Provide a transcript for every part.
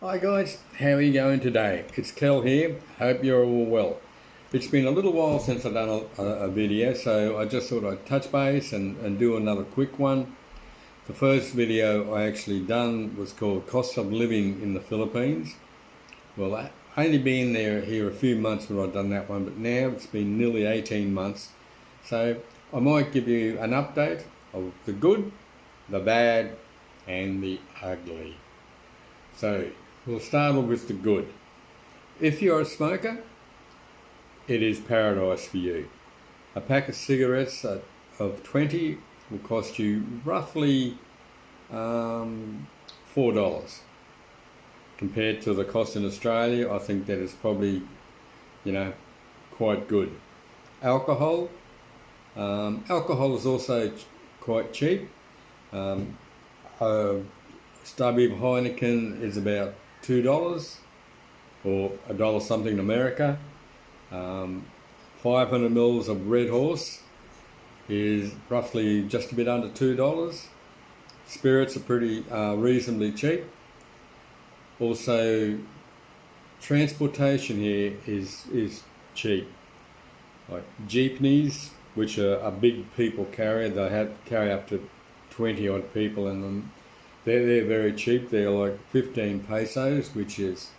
Hi guys, how are you going today? It's Kel here, hope you're all well. It's been a little while since I've done a video, so I just thought I'd touch base and do another quick one. The first video I actually done was called Cost of Living in the Philippines. Well, I only been here a few months when I've done that one, but now it's been nearly 18 months. So I might give you an update of the good, the bad and the ugly. So we'll start off with the good. If you're a smoker, it is paradise for you. A pack of cigarettes of 20 will cost you roughly $4. Compared to the cost in Australia, I think that is probably, quite good. Alcohol. Alcohol is also quite cheap. Stubby of Heineken is about $2 or $1 something in America. 500 mils of Red Horse is roughly just a bit under $2. Spirits are pretty reasonably cheap. Also, transportation here is cheap. Like jeepneys, which are a big people carrier, they have carry up to 20 odd people in them. They're very cheap. They're like 15 pesos, which is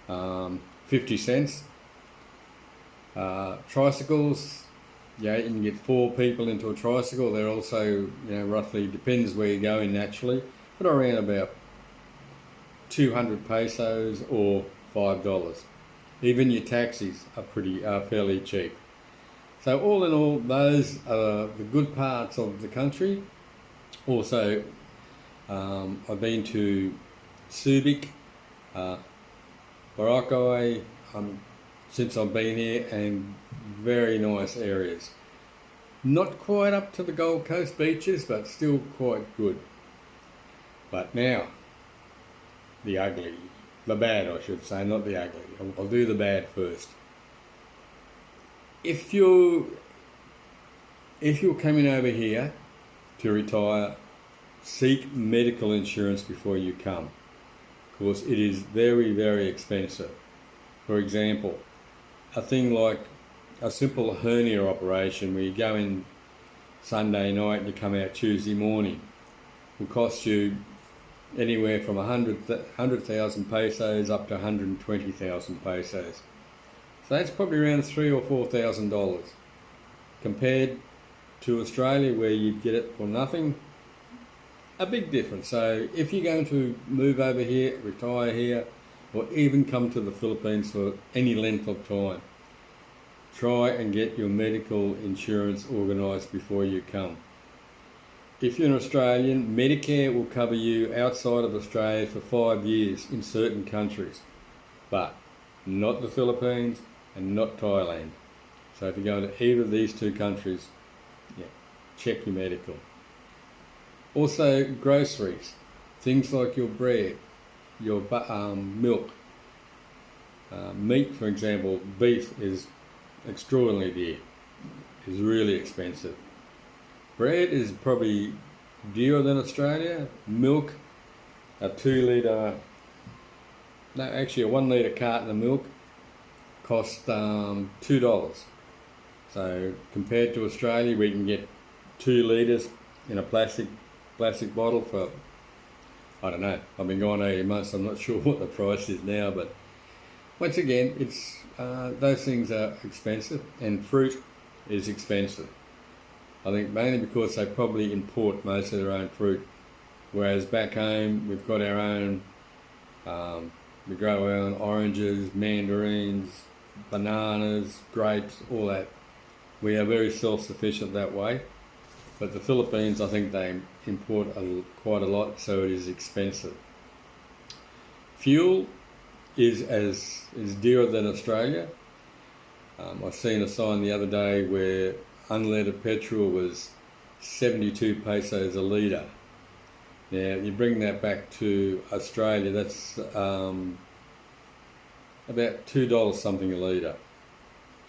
50 cents. Tricycles, you can get 4 people into a tricycle. They're also, roughly, depends where you're going naturally, but around about 200 pesos or $5. Even your taxis are fairly cheap. So all in all, those are the good parts of the country. Also, I've been to Subic, Boracay, since I've been here, and very nice areas. Not quite up to the Gold Coast beaches, but still quite good. But now, the ugly, the bad I should say, not the ugly. I'll do the bad first. If you're coming over here to retire, seek medical insurance before you come, because it is very, very expensive. For example, a thing like a simple hernia operation where you go in Sunday night and you come out Tuesday morning will cost you anywhere from 100,000 pesos up to 120,000 pesos. So that's probably around $3,000 or $4,000 compared to Australia, where you'd get it for nothing. A big difference. So if you're going to move over here, retire here, or even come to the Philippines for any length of time, try and get your medical insurance organised before you come. If you're an Australian, Medicare will cover you outside of Australia for 5 years in certain countries, but not the Philippines and not Thailand. So if you go to either of these two countries, check your medical. Also, groceries, things like your bread, your milk, meat, for example, beef is extraordinarily dear, is really expensive. Bread is probably dearer than Australia. Milk, a 1 litre carton of milk costs $2. So compared to Australia, we can get 2 litres in a plastic bottle for, I don't know, I've been gone 18 months, I'm not sure what the price is now, but once again, it's those things are expensive, and fruit is expensive. I think mainly because they probably import most of their own fruit, whereas back home we've got our own, we grow our own oranges, mandarins, bananas, grapes, all that. We are very self-sufficient that way. But the Philippines, I think they import quite a lot, so it is expensive. Fuel is dearer than Australia. I seen a sign the other day where unleaded petrol was 72 pesos a litre. Now, you bring that back to Australia, that's about $2 something a litre.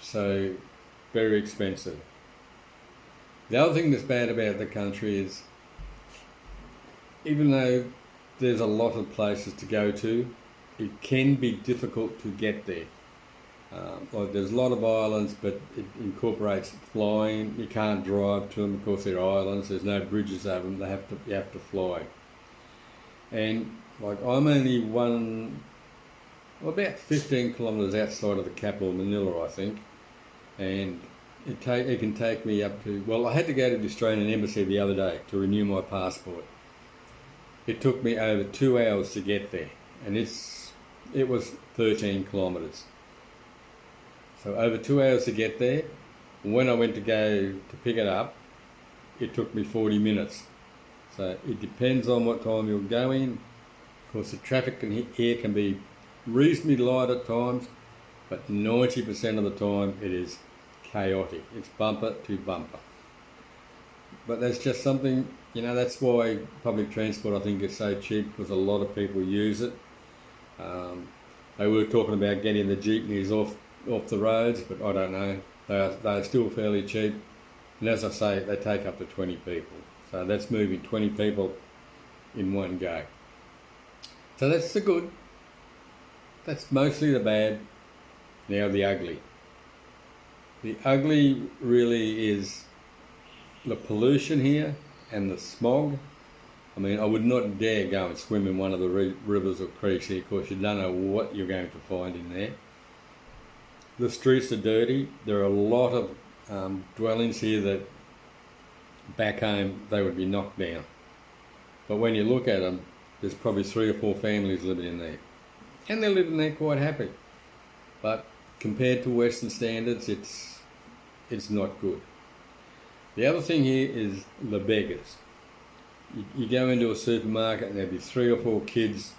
So, very expensive. The other thing that's bad about the country is, even though there's a lot of places to go to. It can be difficult to get there. Like there's a lot of islands, but it incorporates flying. You can't drive to them because they're islands. There's no bridges over them. You have to fly. And like I'm only about 15 kilometres outside of the capital, Manila, I think. And it can take me up to, well, I had to go to the Australian Embassy the other day to renew my passport. It took me over 2 hours to get there, and it was 13 kilometres. So over 2 hours to get there. When I went to go to pick it up, it took me 40 minutes. So it depends on what time you're going. Of course, the traffic here can be reasonably light at times, but 90% of the time it is chaotic. It's bumper to bumper. But that's just something, that's why public transport I think is so cheap, because a lot of people use it. They were talking about getting the jeepneys off the roads, but I don't know. They're still fairly cheap. And as I say, they take up to 20 people. So that's moving 20 people in one go. So that's the good. That's mostly the bad. Now the ugly. The ugly really is the pollution here and the smog. I mean, I would not dare go and swim in one of the rivers or creeks here, because you don't know what you're going to find in there. The streets are dirty. There are a lot of dwellings here that back home they would be knocked down. But when you look at them, there's probably 3 or 4 families living in there. And they're living there quite happy. But compared to Western standards, it's not good. The other thing here is the beggars. You go into a supermarket and there'll be 3 or 4 kids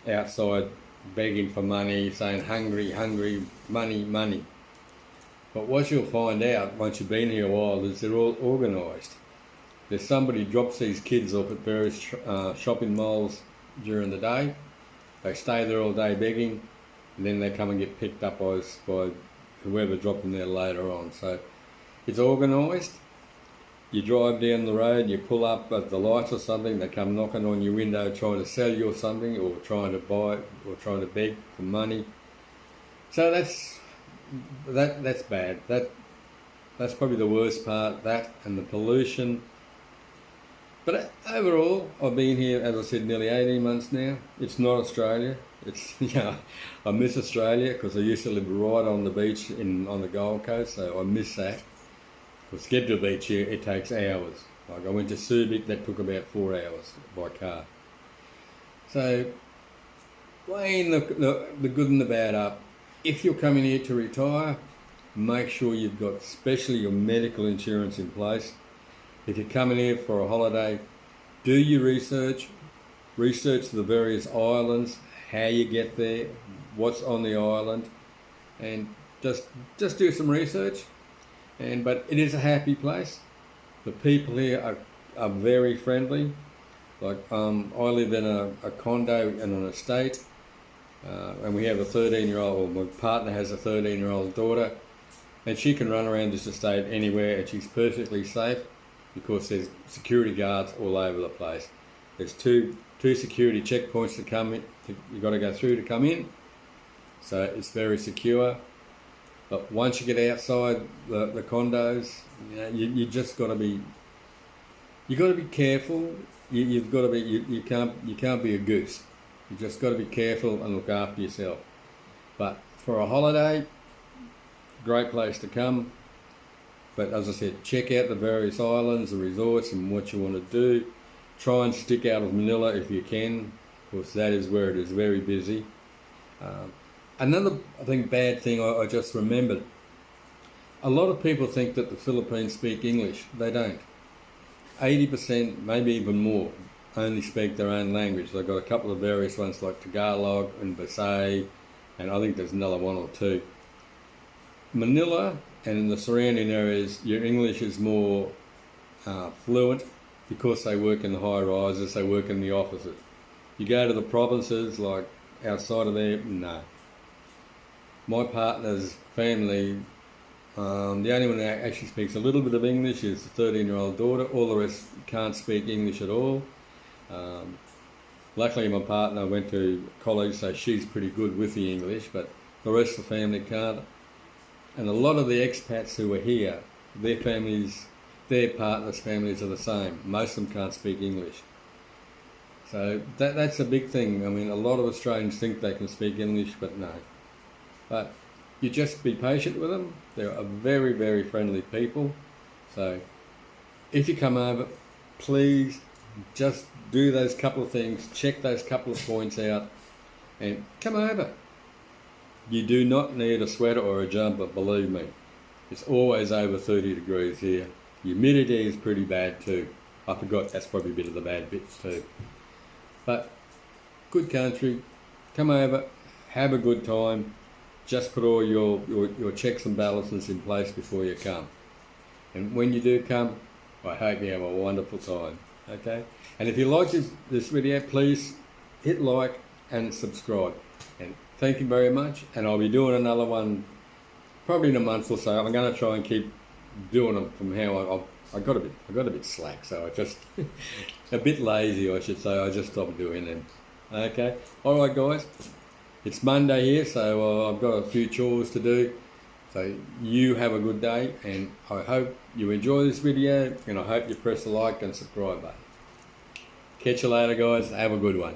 outside begging for money, saying hungry, hungry, money, money. But what you'll find out once you've been here a while is they're all organised. There's somebody drops these kids off at various shopping malls during the day. They stay there all day begging, and then they come and get picked up by whoever dropped them there later on. So it's organised. You drive down the road, you pull up at the lights or something, they come knocking on your window trying to sell you something, or trying to buy it, or trying to beg for money. So that's bad. That's probably the worst part, that and the pollution. But overall, I've been here, as I said, nearly 18 months now. It's not Australia. It's, I miss Australia because I used to live right on the beach on the Gold Coast, so I miss that. To get to the beach here, it takes hours. Like I went to Subic, that took about 4 hours by car. So, weighing the good and the bad up, if you're coming here to retire, make sure you've got especially your medical insurance in place. If you're coming here for a holiday, do your research the various islands, how you get there, what's on the island, and just do some research. But it is a happy place. The people here are very friendly. Like I live in a condo in an estate, and we have a 13-year-old. Well, my partner has a 13-year-old daughter, and she can run around this estate anywhere, and she's perfectly safe because there's security guards all over the place. There's two security checkpoints to come in. You've got to go through to come in, so it's very secure. But once you get outside the condos, you just got to be. You got to be careful. You've got to be. You can't be a goose. You just got to be careful and look after yourself. But for a holiday, great place to come. But as I said, check out the various islands, the resorts, and what you want to do. Try and stick out of Manila if you can, because that is where it is very busy. Another, I think, bad thing I just remembered, a lot of people think that the Philippines speak English. They don't. 80%, maybe even more, only speak their own language. They've got a couple of various ones like Tagalog and Bisay, and I think there's another one or two. Manila and the surrounding areas, your English is more fluent because they work in the high rises, they work in the offices. You go to the provinces, like outside of there, no. My partner's family, the only one that actually speaks a little bit of English is the 13-year-old daughter. All the rest can't speak English at all. Luckily, my partner went to college, so she's pretty good with the English, but the rest of the family can't. And a lot of the expats who are here, their families, their partners' families are the same. Most of them can't speak English. So that's a big thing. I mean, a lot of Australians think they can speak English, but no. But you just be patient with them. They're a very, very friendly people. So if you come over, please just do those couple of things, check those couple of points out, and come over. You do not need a sweater or a jumper, believe me. It's always over 30 degrees here. Humidity is pretty bad too. I forgot that's probably a bit of the bad bits too. But good country, come over, have a good time. Just put all your checks and balances in place before you come. And when you do come, I hope you have a wonderful time. Okay? And if you like this video, please hit like and subscribe. And thank you very much. And I'll be doing another one probably in a month or so. I'm going to try and keep doing them from how I got a bit slack, so I just a bit lazy, I should say. I just stopped doing them. Okay. All right, guys. It's Monday here, so I've got a few chores to do. So you have a good day, and I hope you enjoy this video, and I hope you press the like and subscribe button. Catch you later, guys. Have a good one.